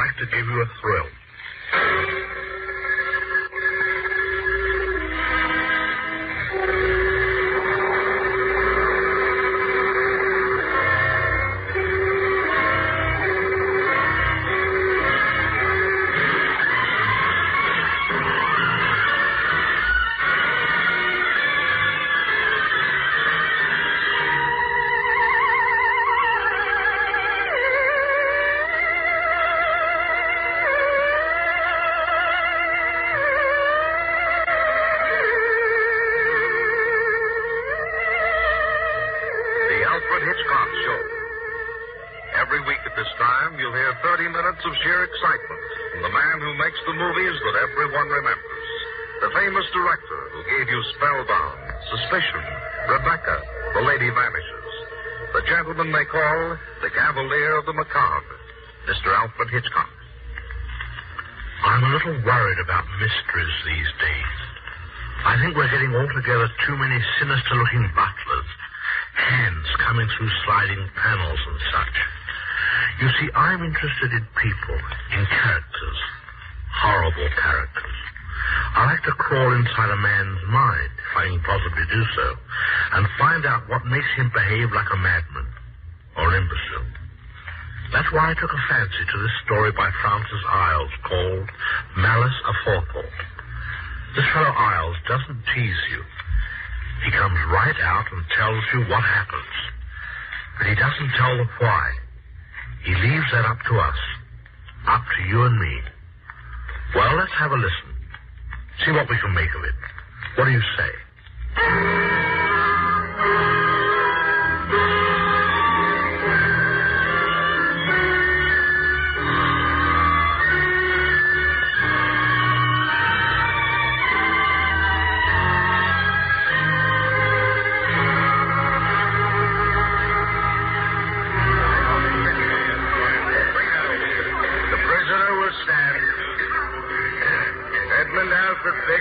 like to give you a thrill. Hitchcock Show. Every week at this time, you'll hear 30 minutes of sheer excitement from the man who makes the movies that everyone remembers. The famous director who gave you Spellbound, Suspicion, Rebecca, The Lady Vanishes. The gentleman they call the Cavalier of the Macabre, Mr. Alfred Hitchcock. I'm a little worried about mysteries these days. I think we're getting altogether too many sinister-looking butlers. Hands coming through sliding panels and such. You see, I'm interested in people, in characters. Horrible characters. I like to crawl inside a man's mind, if I can possibly do so, and find out what makes him behave like a madman or an imbecile. That's why I took a fancy to this story by Francis Iles called Malice, a Forethought. This fellow Iles doesn't tease you. He comes right out and tells you what happens. But he doesn't tell the why. He leaves that up to us. Up to you and me. Well, let's have a listen. See what we can make of it. What do you say?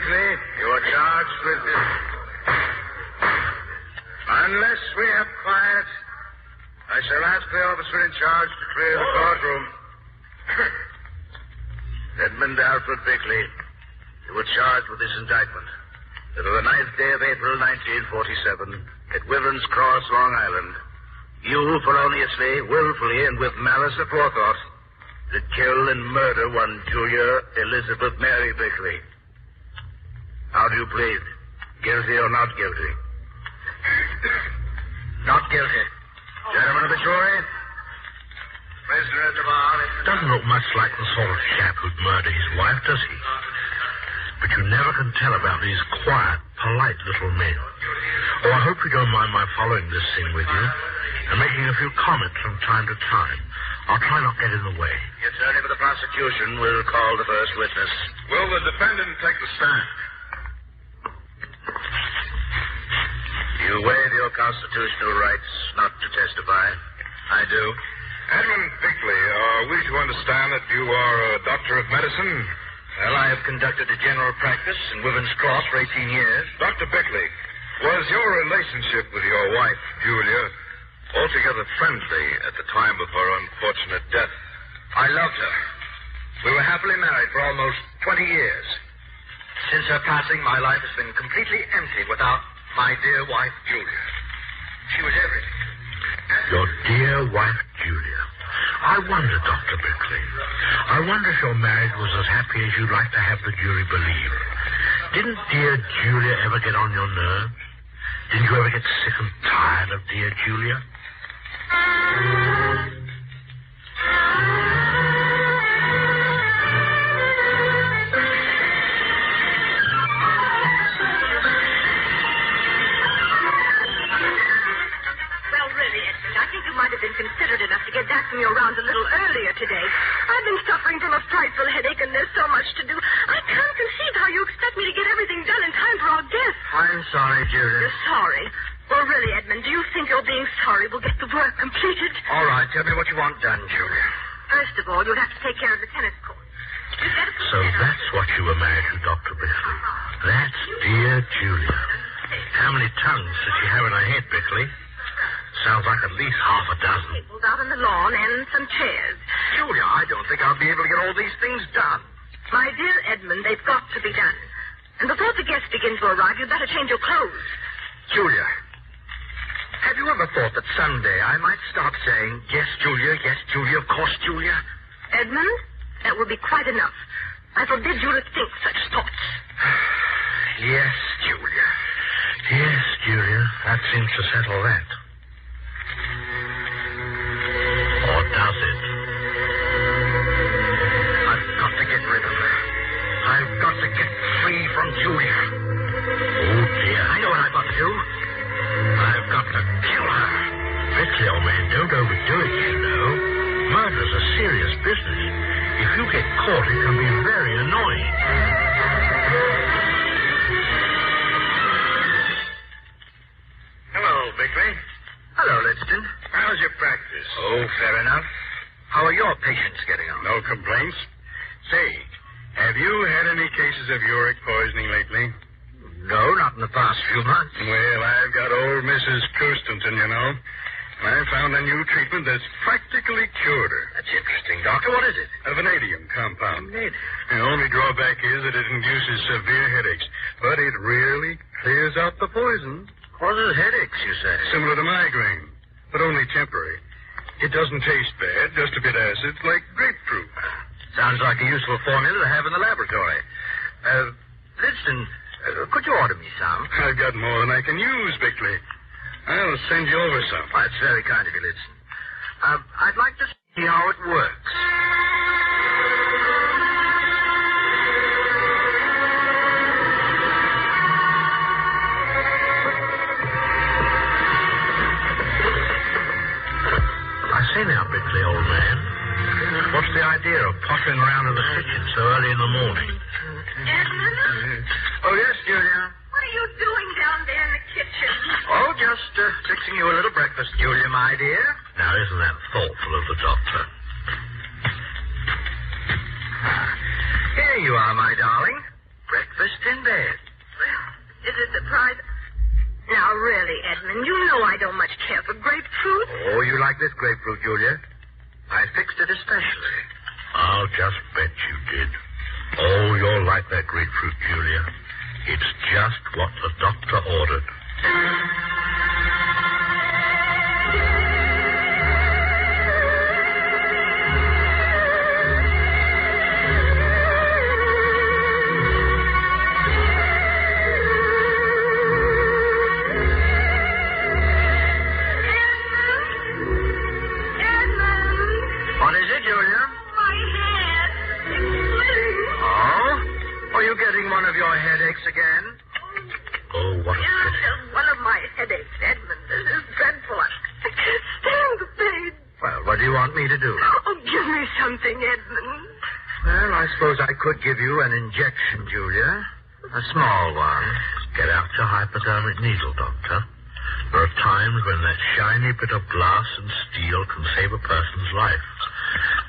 You are charged with this. Unless we have quiet, I shall ask the officer in charge to clear the courtroom. Edmund Alfred Bickley, you were charged with this indictment. That on the 9th day of April, 1947, at Wyvern's Cross, Long Island, you feloniously, willfully, and with malice aforethought, did kill and murder one Julia Elizabeth Mary Bickley. How do you plead? Guilty or not guilty? Not guilty. Gentlemen of the jury, prisoner at the bar. Doesn't look much like the sort of chap who'd murder his wife, does he? But you never can tell about these quiet, polite little men. Oh, I hope you don't mind my following this thing with you and making a few comments from time to time. I'll try not to get in the way. The attorney for the prosecution will call the first witness. Will the defendant take the stand? You waive your constitutional rights not to testify. I do. Edmund Bickley, are we to understand that you are a doctor of medicine? Well, I have conducted a general practice in Wyvern's Cross for 18 years. Dr. Bickley, was your relationship with your wife, Julia, altogether friendly at the time of her unfortunate death? I loved her. We were happily married for almost 20 years. Since her passing, my life has been completely empty without my dear wife, Julia. She was everything. Your dear wife, Julia. I wonder, Dr. Bickley. I wonder if your marriage was as happy as you'd like to have the jury believe. Didn't dear Julia ever get on your nerves? Didn't you ever get sick and tired of dear Julia? Considerate enough to get back from your rounds a little earlier today. I've been suffering from a frightful headache, and there's so much to do. I can't conceive how you expect me to get everything done in time for our guests. I'm sorry, Julia. You're sorry? Well, really, Edmund, do you think your being sorry will get the work completed? All right, tell me what you want done, Julia. First of all, you'll have to take care of the tennis court. So that's what you were married to, Dr. Bickley. That's dear Julia. How many tongues does she have in her head, Bickley? Sounds like at least half a dozen. Tables out on the lawn and some chairs. Julia, I don't think I'll be able to get all these things done. My dear Edmund, they've got to be done. And before the guests begin to arrive, you'd better change your clothes. Julia, have you ever thought that someday I might stop saying, yes, Julia, of course, Julia? Edmund, that will be quite enough. I forbid you to think such thoughts. Yes, Julia. Yes, Julia. That seems to settle that. Or does it? I've got to get rid of her. I've got to get free from Julia. Oh, dear. I know what I've got to do. I've got to kill her. Bickley, old man, don't overdo it, you know. Murder's a serious business. If you get caught, it can be very annoying. Hello, Bickley. Hello, Lidston. How's your practice? Oh, fair enough. How are your patients getting on? No complaints. Say, have you had any cases of uric poisoning lately? No, not in the past few months. Well, I've got old Mrs. Kirstenson, you know. I found a new treatment that's practically cured her. That's interesting, Doctor. What is it? A vanadium compound. Vanadium. The only drawback is that it induces severe headaches, but it really clears out the poison. Causes headaches, you say? Similar to migraine, but only temporary. It doesn't taste bad, just a bit acid, like grapefruit. Sounds like a useful formula to have in the laboratory. Lidston, could you order me some? I've got more than I can use, Bickley. I'll send you over some. Oh, that's very kind of you, Lidston. I'd like to see how it works. I say now, Bickley, old man, what's the idea of pottering around in the kitchen so early in the morning? Edmund? Oh, yes, Julia. What are you doing down there in the kitchen? Oh, just fixing you a little breakfast, Julia, my dear. Now, isn't that thoughtful of the doctor? Here you are, my darling. Breakfast in bed. Well, is it the private? Now, really, Edmund, you know I don't much care for grapefruit. Oh, you like this grapefruit, Julia? I fixed it especially. I'll just bet you did. Oh, you'll like that grapefruit, Julia. It's just what the doctor ordered. What is it, Julia? My head. It's splitting. Oh? Are you getting one of your headaches again? Oh, what a pity. Just one of my headaches, Edmund. This is dreadful. I can't stand the pain. Well, what do you want me to do? Oh, give me something, Edmund. Well, I suppose I could give you an injection, Julia. A small one. Get out your hypodermic needle, Doctor. There are times when that shiny bit of glass and steel can save a person's life.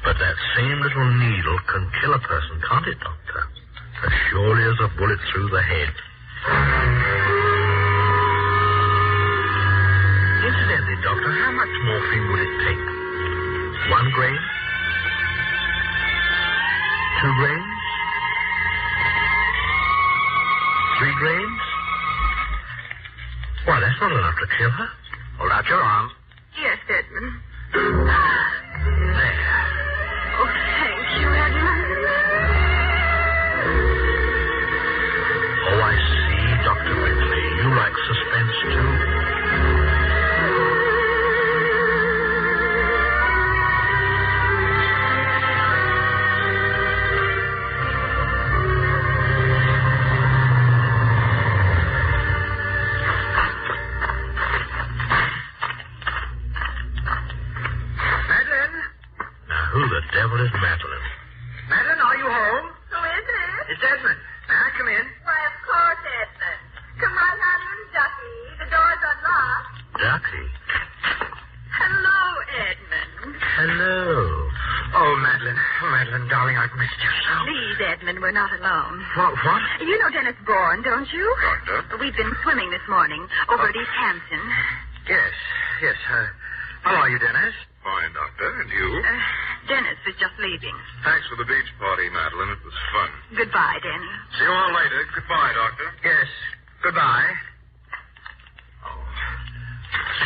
But that same little needle can kill a person, can't it, Doctor? As surely as a bullet through the head. Incidentally, Doctor, how much morphine would it take? 1 grain? 2 grains? 3 grains? Why, that's not enough to kill her. Hold out your arm. Yes, Edmund. There. Oh, thank you, Edmund. Oh, I see, Dr. Bickley. You like suspense, too. Who the devil is Madeline? Madeline, are you home? Who is it? It's Edmund. Now, come in. Why, of course, Edmund. Come right on in, Ducky. The door's unlocked. Ducky. Hello, Edmund. Hello. Oh, Madeline, darling, I've missed you so. Please, Edmund, we're not alone. What? You know Dennis Bourne, don't you? Doctor? We've been swimming this morning over at East Hampton. Yes. How are you, Dennis? Fine, Doctor. And you? Dennis, is just leaving. Thanks for the beach party, Madeline. It was fun. Goodbye, Danny. See you all later. Goodbye, Doctor. Yes. Goodbye. Oh.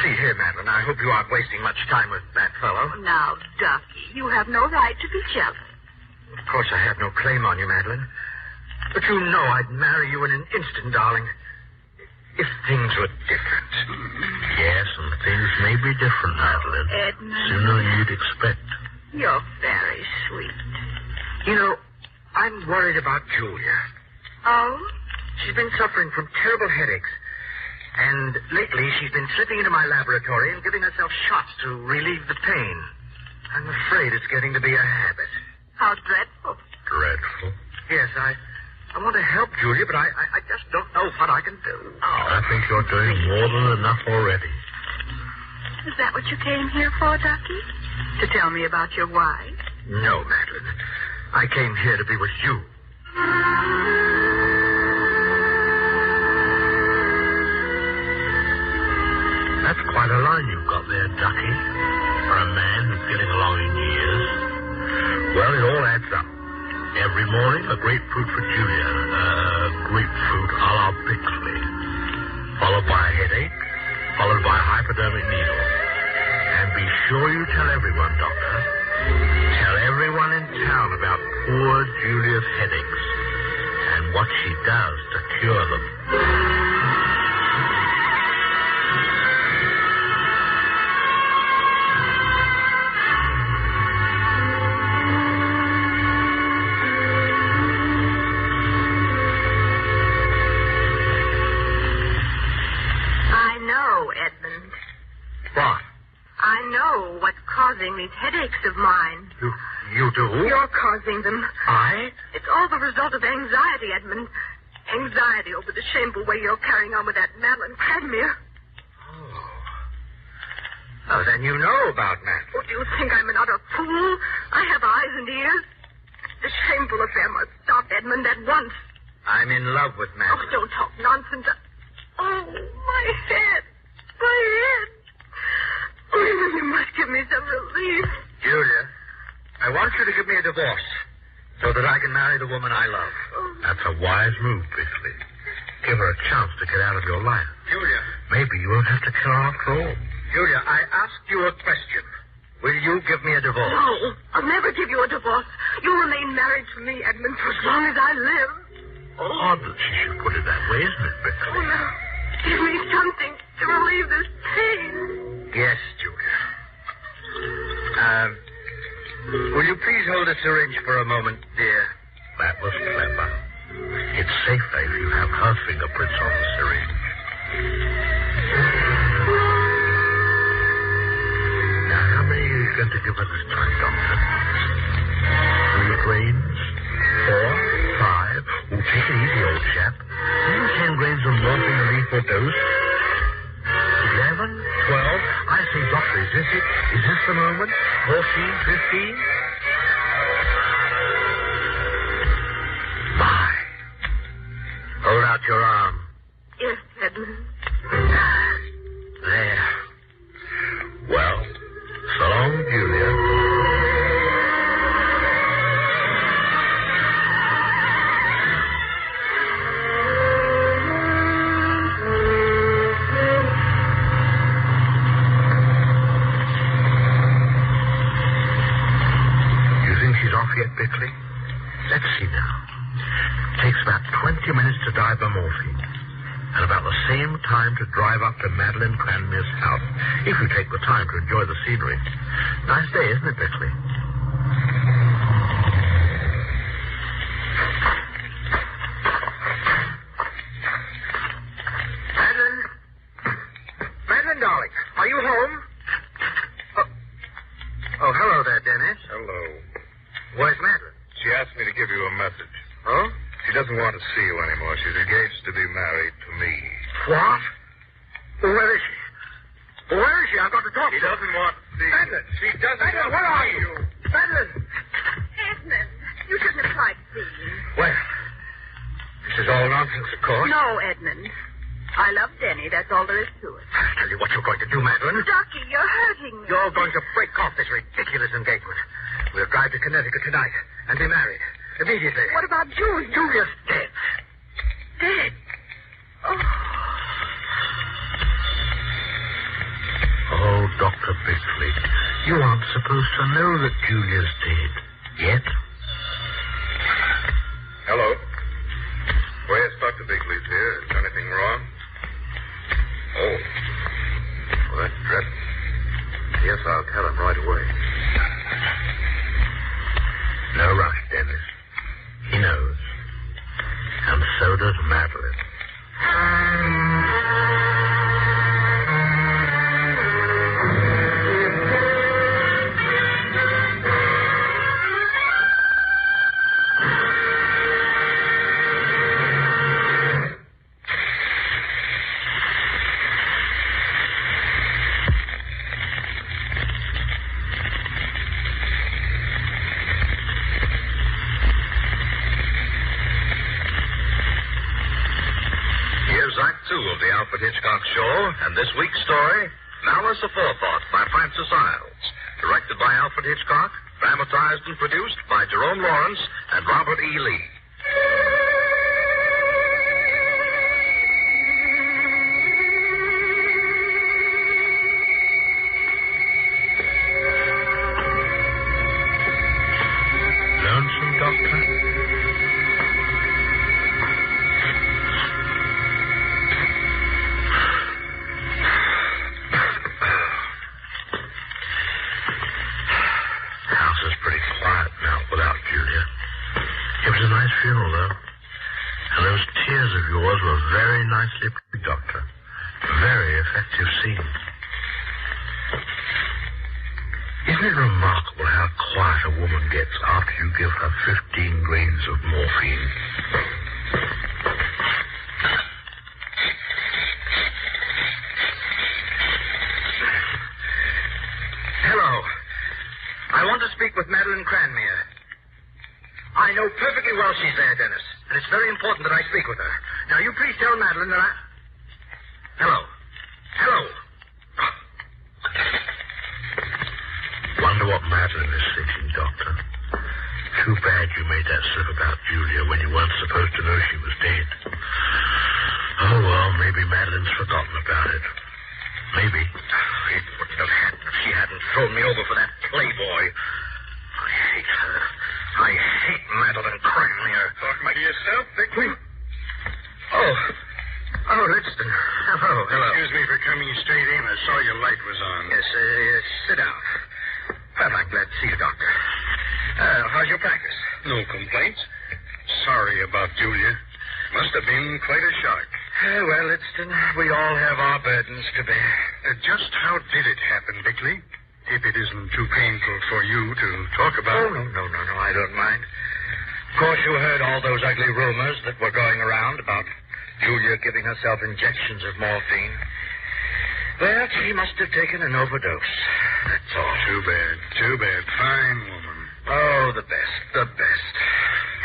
See here, Madeline. I hope you aren't wasting much time with that fellow. Now, Ducky, you have no right to be jealous. Of course, I have no claim on you, Madeline. But you know I'd marry you in an instant, darling. If things were different. Yes, and things may be different, Madeline. Edmund. Sooner than you'd expect. You're very sweet. You know, I'm worried about Julia. Oh? She's been suffering from terrible headaches. And lately, she's been slipping into my laboratory and giving herself shots to relieve the pain. I'm afraid it's getting to be a habit. How dreadful. Dreadful. Yes, I want to help Julia, but I just don't know what I can do. I think you're doing more than enough already. Is that what you came here for, Ducky? To tell me about your wife? No, Madeline. I came here to be with you. That's quite a line you've got there, Ducky, for a man who's getting along in years. Well, it all adds up. Every morning, a grapefruit for Julia. Grapefruit a la Bixley. Followed by a headache, followed by a hypodermic needle. And be sure you tell everyone, Doctor. Tell everyone in town about poor Julia's headaches and what she does to cure them. These headaches of mine. You do? You're causing them. I? It's all the result of anxiety, Edmund. Anxiety over the shameful way you're carrying on with that Madeline Cranmere. Oh, then you know about Madeline. Oh, do you think I'm an utter fool? I have eyes and ears. The shameful affair must stop, Edmund, at once. I'm in love with Madeline. Oh, don't talk nonsense. Oh, my head. My head. Oh, you must give me some relief. Julia, I want you to give me a divorce so that I can marry the woman I love. Oh. That's a wise move, Bixley. Give her a chance to get out of your life. Julia. Maybe you won't have to kill her after all. Julia, I asked you a question. Will you give me a divorce? No, I'll never give you a divorce. You'll remain married to me, Edmund, for as long as I live. Odd that she should put it that way, isn't it, Bixley? Oh, no. Give me something to relieve this pain. Yes, Julia. Will you please hold a syringe for a moment, dear? That was clever. It's safer if you have her fingerprints on the syringe. Now, how many are you going to give her this time, Doctor? 3 grains? 4? 5? Oh, take it easy, old chap. Isn't 10 grains of morphine a lethal dose? 11? 12? I say, Doctor, is this it? Is this the moment? 14? 15? My. Hold out your arm. Yes, Edmund. There. Well, so long, Julia. Yet, Bixley? Let's see now. It takes about 20 minutes to dive by morphine. And about the same time to drive up to Madeline Cranmere's house. If you take the time to enjoy the scenery. Nice day, isn't it, Bixley? Madeline? Madeline, darling, are you home? Oh, hello there, Dennis. Hello. Where's Madeline? She asked me to give you a message. Oh? She doesn't want to see you anymore. She's engaged to be married to me. What? Well, where is she? Well, where is she? I've got to talk to her. She doesn't want to see you. Madeline! She doesn't Madeline, want where to are see you? Madeline! Edmund, you shouldn't have tried to see me. Well, this is all nonsense, of course. No, Edmund. I love Denny. That's all there is to it. I'll tell you what you're going to do, Madeline. Ducky, you're hurting me. You're going to break off this ridiculous engagement. We'll drive to Connecticut tonight and be married. Immediately. What about Julia? Julia's dead. Dead? Oh. Oh, Dr. Bickley, you aren't supposed to know that Julia's dead. Yet? Hello. Well, yes, Dr. Bickley's here. Is anything wrong? Oh. Well, that's dreadful. Yes, I'll tell him right away. No rush, Dennis. He knows. And so does Madeline. Alfred Hitchcock Show, and this week's story, Malice, a Forethought, by Francis Iles. Directed by Alfred Hitchcock, dramatized and produced by Jerome Lawrence and Robert E. Lee. Lonesome, Doctor? Funeral, though. And those tears of yours were very nicely played, Doctor. Very effective scene. Isn't it remarkable how quiet a woman gets after you give her 15 grains of morphine? Hello. I want to speak with Madeline Cranmere. I know perfectly well she's there, Dennis. And it's very important that I speak with her. Now, you please tell Madeline that I... Hello. Hello. Wonder what Madeline is thinking, Doctor. Too bad you made that slip about Julia when you weren't supposed to know she was dead. Oh, well, maybe Madeline's forgotten about it. Maybe. It wouldn't have happened if she hadn't thrown me over for that playboy. I hate her. I hate Madeline Cranmere. Talking to yourself, Bickley? Oh, Lidston. Hello. Excuse me for coming straight in. I saw your light was on. Yes, sit down. Well, I'm glad to see you, Doctor. How's your practice? No complaints. Sorry about Julia. Must have been quite a shock. Well, Lidston, we all have our burdens to bear. Just how did it happen, Bickley? If it isn't too painful for you to talk about. Oh, no, I don't mind. Of course, you heard all those ugly rumors that were going around about Julia giving herself injections of morphine. Well, she must have taken an overdose. That's all. Too bad. Fine woman. Oh, the best.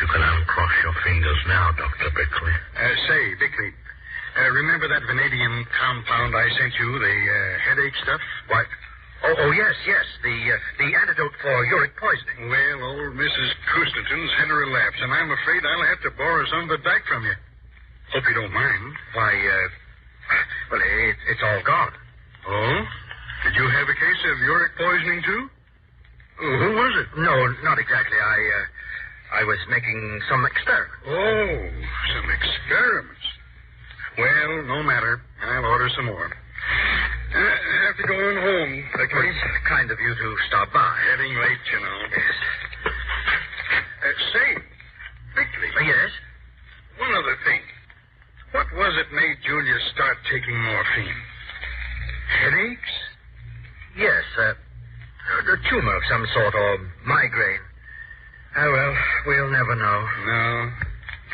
You can uncross your fingers now, Dr. Bickley. Say, Bickley, remember that vanadium compound I sent you, the headache stuff? What? Oh, yes. The antidote for uric poisoning. Well, old Mrs. Crusterton's had a relapse, and I'm afraid I'll have to borrow some of it back from you. Hope you don't mind. Why, well, it's all gone. Oh? Did you have a case of uric poisoning, too? Who was it? No, not exactly. I was making some experiments. Oh, some experiments. Well, no matter. I'll order some more. I have to go on home. It's kind of you to stop by. Getting late, you know. Yes. Say, Bickley. Yes? One other thing. What was it made Julia start taking morphine? Headaches? Yes, a tumor of some sort, or migraine. Oh, well, we'll never know. No,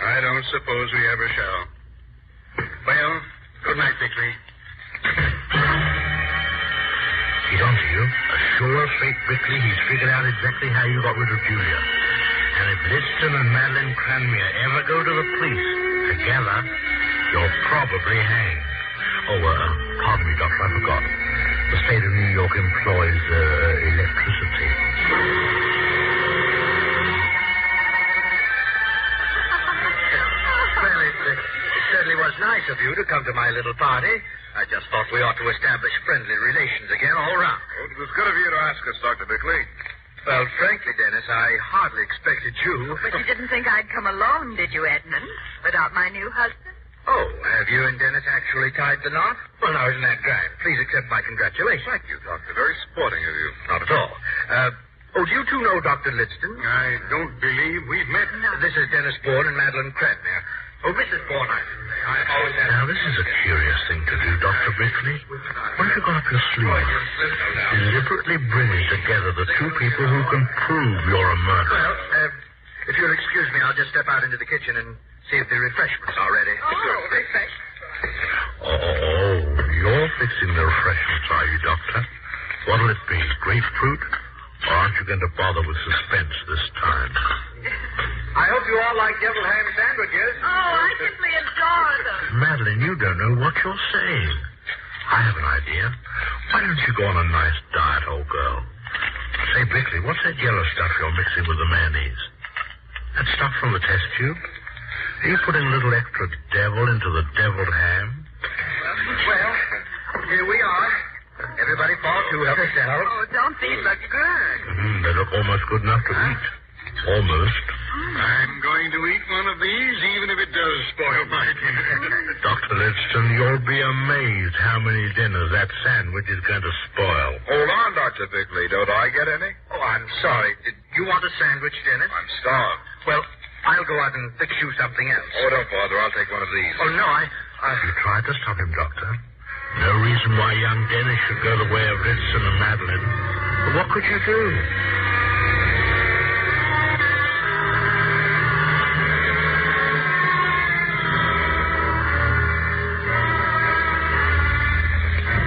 I don't suppose we ever shall. Well, good night, Bickley. He's on to you. A sure fake, Bickley. He's figured out exactly how you got rid of Julia. And if Lidston and Madeline Cranmere ever go to the police together, you're probably hanged. Oh, pardon me, Doctor, I forgot. The state of New York employs electricity. to come to my little party. I just thought we ought to establish friendly relations again all around. Well, it was good of you to ask us, Dr. Bickley. Well, frankly, Dennis, I hardly expected you. But you didn't think I'd come alone, did you, Edmund? Without my new husband? Oh, have you and Dennis actually tied the knot? Well, now, isn't that grand? Please accept my congratulations. Thank you, Doctor. Very sporting of you. Not at all. Do you two know Dr. Lidston? I don't believe we've met. No. This is Dennis Bourne and Madeline Cradner. Oh, Mrs. Bourne, I'm always... Now, this is a curious thing to do, Dr. Bickley. What have you got up your sleeve? Deliberately bringing together the two people who can prove you're a murderer. Well, if you'll excuse me, I'll just step out into the kitchen and see if the refreshments are ready. Oh, refreshments. Oh, you're fixing the refreshments, are you, Doctor? What'll it be, grapefruit? Or aren't you going to bother with suspense this time? I hope you all like deviled ham sandwiches. Oh, I simply adore them. Madeline, you don't know what you're saying. I have an idea. Why don't you go on a nice diet, old girl? Say, Bickley, what's that yellow stuff you're mixing with the mayonnaise? That stuff from the test tube? Are you putting a little extra devil into the deviled ham? Well, here we are. Everybody fall to, help yourselves. Oh, don't these look good? They look almost good enough to eat. Almost. I'm going to eat one of these, even if it does spoil my dinner. Dr. Lidston, you'll be amazed how many dinners that sandwich is going to spoil. Hold on, Dr. Bickley. Don't I get any? Oh, I'm sorry. Did you want a sandwich, Dennis? I'm starved. Well, I'll go out and fix you something else. Oh, don't bother. I'll take one of these. Oh, no, You tried to stop him, Doctor. No reason why young Dennis should go the way of Lidston and Madeline. But what could you do?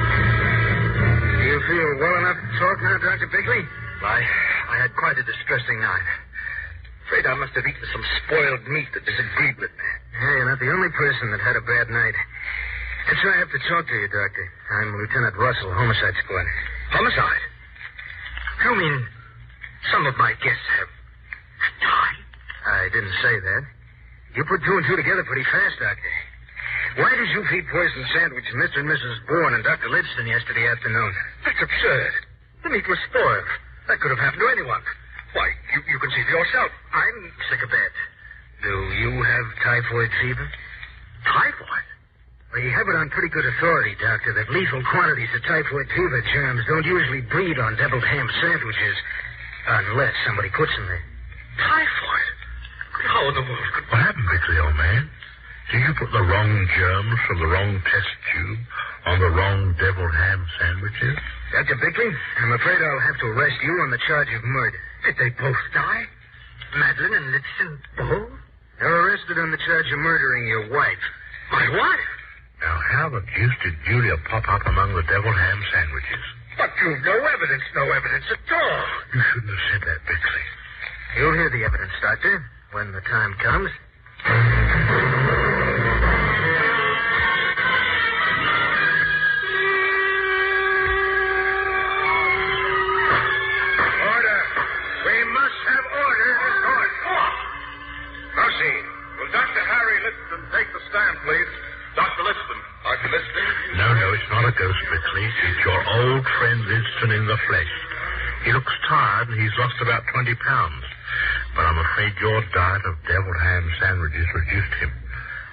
Do you feel well enough to talk now, Dr. Bickley? I had quite a distressing night. Afraid I must have eaten some spoiled meat that disagreed with me. Hey, you're not the only person that had a bad night. That's why I have to talk to you, Doctor. I'm Lieutenant Russell, Homicide Squad. Homicide? You mean some of my guests have died? I didn't say that. You put two and two together pretty fast, Doctor. Why did you feed poisoned sandwich to Mr. and Mrs. Bourne and Dr. Lidston yesterday afternoon? That's absurd. The meat was spoiled. That could have happened to anyone. Why, you can see for yourself. I'm sick of bed. Do you have typhoid fever? Typhoid? Well, you have it on pretty good authority, Doctor, that lethal quantities of typhoid fever germs don't usually breed on deviled ham sandwiches unless somebody puts them there. Typhoid? How in the world could... What happened, Bickley, old man? Did you put the wrong germs from the wrong test tube on the wrong deviled ham sandwiches? Dr. Bickley, I'm afraid I'll have to arrest you on the charge of murder. Did they both die? Madeline and Lidston both? They're arrested on the charge of murdering your wife. My wife? Now, how the deuce did Julia pop up among the deviled ham sandwiches? But you've no evidence at all. You shouldn't have said that, Bickley. You'll hear the evidence, Doctor, when the time comes. Order. We must have order in this court. Mercy. Will Dr. Harry Lidston take the stand, please? Dr. Lidston. Dr. Lidston? No, it's not a ghost, Bickley. It's your old friend Lidston in the flesh. He looks tired, and he's lost about 20 pounds. But I'm afraid your diet of deviled ham sandwiches reduced him,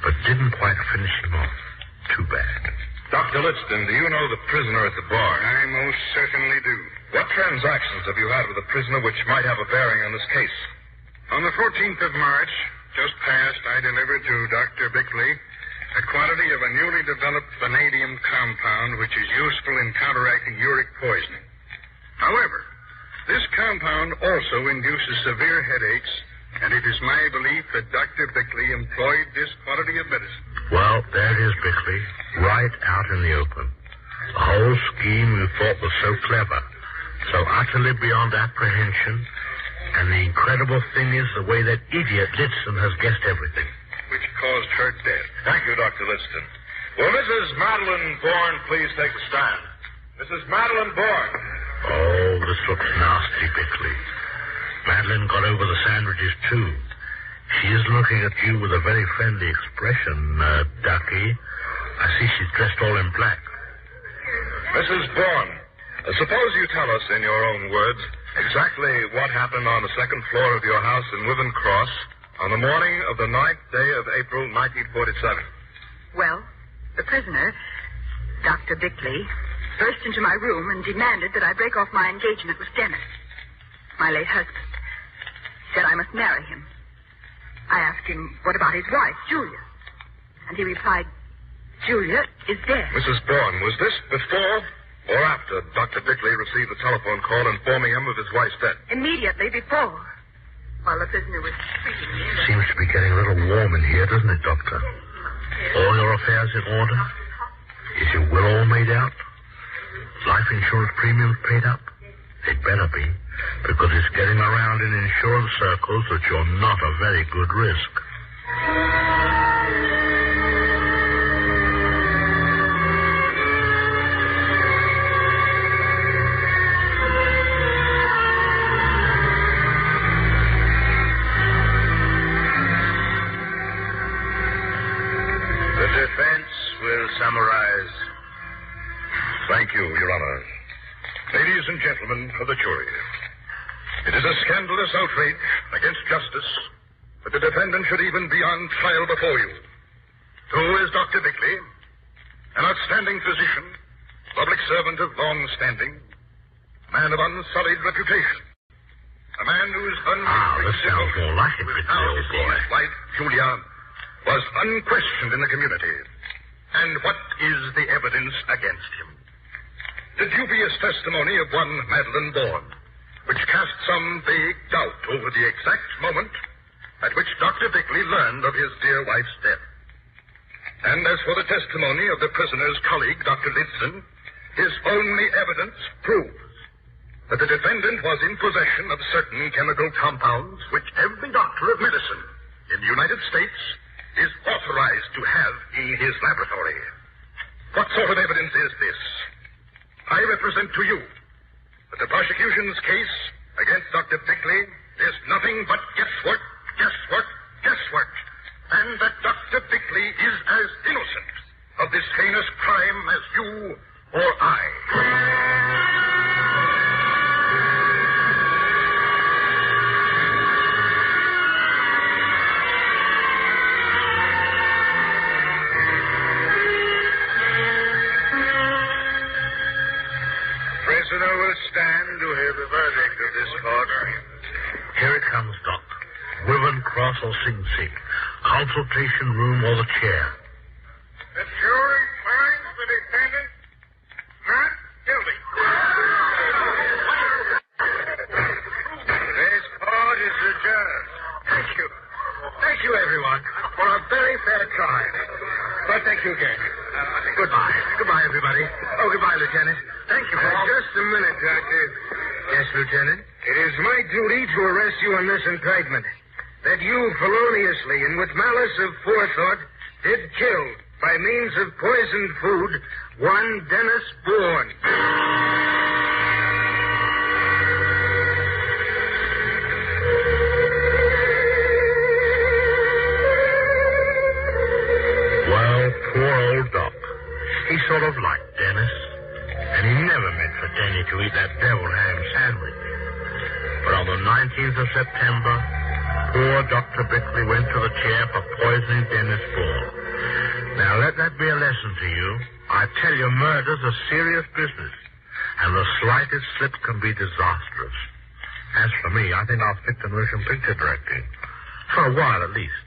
but didn't quite finish him off. Too bad. Dr. Lidston, do you know the prisoner at the bar? I most certainly do. What transactions have you had with the prisoner which might have a bearing on this case? On the 14th of March, just past, I delivered to Dr. Bickley a quantity of a newly developed vanadium compound which is useful in counteracting uric poisoning. However, this compound also induces severe headaches, and it is my belief that Dr. Bickley employed this quantity of medicine. Well, there it is, Bickley, right out in the open. The whole scheme you thought was so clever, so utterly beyond apprehension, and the incredible thing is the way that idiot Lidston has guessed everything. Which caused her death. Thank you, Dr. Lidston. Will Mrs. Madeline Bourne please take the stand? Mrs. Madeline Bourne. Oh, this looks nasty, Bickley. Madeline got over the sandwiches, too. She is looking at you with a very friendly expression, Ducky. I see she's dressed all in black. Mrs. Bourne, suppose you tell us in your own words exactly what happened on the second floor of your house in Wyvern Cross on the morning of the 9th day of April, 1947. Well, the prisoner, Dr. Bickley, burst into my room and demanded that I break off my engagement with Dennis, my late husband. Said I must marry him. I asked him, what about his wife, Julia? And he replied, Julia is dead. Mrs. Bourne, was this before or after Dr. Bickley received the telephone call informing him of his wife's death? Immediately before, while the prisoner was treating me. Seems to be getting a little warm in here, doesn't it, Doctor? All your affairs in order? Is your will all made out? Life insurance premiums paid up? They'd better be, because it's getting around in insurance circles that you're not a very good risk. The defense will summarize. Thank you, Your Honor. Ladies and gentlemen of the jury, it is a scandalous outrage against justice that the defendant should even be on trial before you. Who is Dr. Bickley? An outstanding physician, public servant of long standing, man of unsullied reputation, a man whose this sounds more like it, Bickley, old boy. His wife, Julia, was unquestioned in the community. And what is the evidence against him? The dubious testimony of one Madeline Bourne, which cast some vague doubt over the exact moment at which Dr. Bickley learned of his dear wife's death. And as for the testimony of the prisoner's colleague, Dr. Lidson, his only evidence proves that the defendant was in possession of certain chemical compounds which every doctor of medicine in the United States is authorized to have in his laboratory. What sort of evidence is this? I represent to you that the prosecution's case against Dr. Bickley is nothing but guesswork, and that Dr. Bickley is as innocent of this heinous crime as you or I. Prisoner will stand to hear the verdict of this court. Here it comes, Doc. Wyvern Cross or Sing Sing. Consultation room or the chair. The jury finds the defendant not guilty. This court is adjourned. Thank you. Thank you, everyone, for a very fair trial. But thank you again. Goodbye. Goodbye, everybody. Oh, goodbye, Lieutenant. Thank you for all... Just a minute, Doctor. Yes, Lieutenant? It is my duty to arrest you on this indictment. That you feloniously and with malice of forethought did kill, by means of poisoned food, one Dennis Bourne. Well, poor old Doc. He sort of liked Dennis. And he never meant for Denny to eat that deviled ham sandwich. But on the 19th of September, poor Dr. Bickley went to the chair for poisoning Dennis Bourne. Now, let that be a lesson to you. I tell you, murder's a serious business. And the slightest slip can be disastrous. As for me, I think I'll stick to motion picture directing. For a while, at least.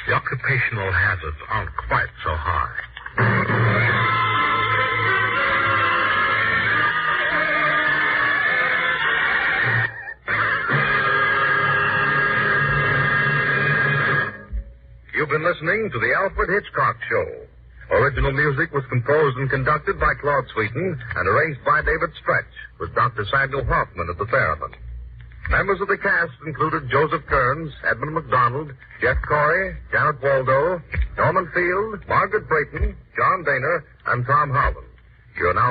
The occupational hazards aren't quite so high. You've been listening to the Alfred Hitchcock Show. Original music was composed and conducted by Claude Sweeten and arranged by David Stretch, with Dr. Samuel Hoffman of the Theremin. Members of the cast included Joseph Kearns, Edmund McDonald, Jeff Corey, Janet Waldo, Norman Field, Margaret Brayton, John Daner, and Tom Holland. You're now